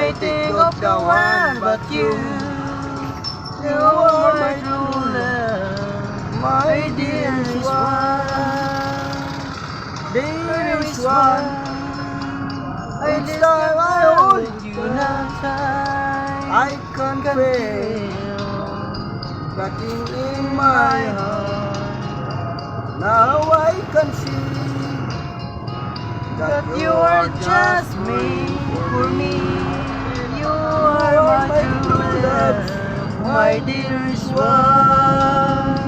I think of the one but you. You are my true love, my dearest one, dearest one. Each time I hold you tight, I can feel cracking in my heart. Now I can see that you are just me, for me. You are my true love, my dearest one.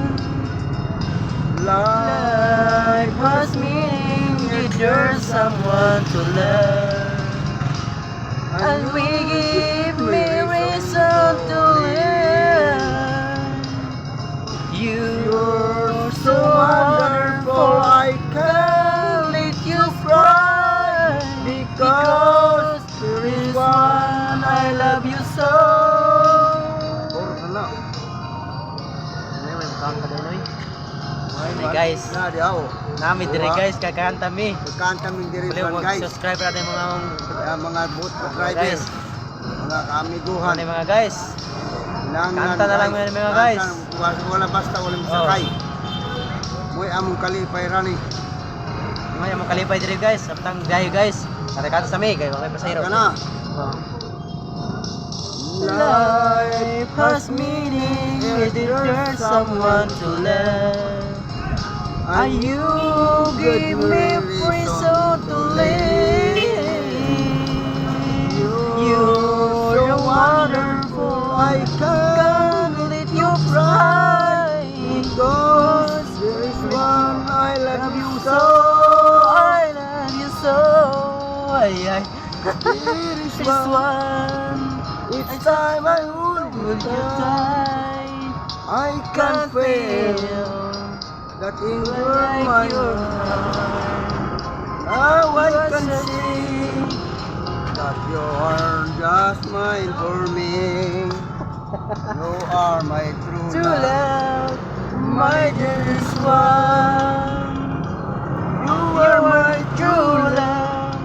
Life has meaning if there's someone to love, and we give me reason to live. You're so wonderful, I can't let you cry, because there is one I love you so. Hey guys, nami dire guys, kakanta mi. Kakanta mi dire Baliw guys. mag-subscribe natin Mga boat drivers, mga kamiguhan. mga guys. Kanta na lang yan mga guys. Wala basta wala sakay. Moy among kalipay rani. May mo kalipay dire guys, samtang gayo guys. Kanta sa mi, gayo kay pasahero. Kana. Life has meaning if there's someone to love, and you give me reason to live. You're wonderful, I can't let you cry, because there is one I love you so. I love you so. There is one. Each time I hold you tight, I can feel that in your mind. Now I can see that you are just mine for me. You are my true love, my dearest one. You are my true love,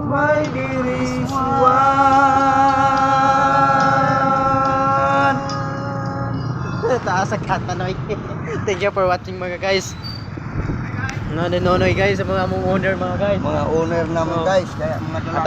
my dearest one. Taas ang kanta noy. Thank you for watching mga guys. Nonoy guys sa mga owner mga guys. Mga owner naman guys, kaya mga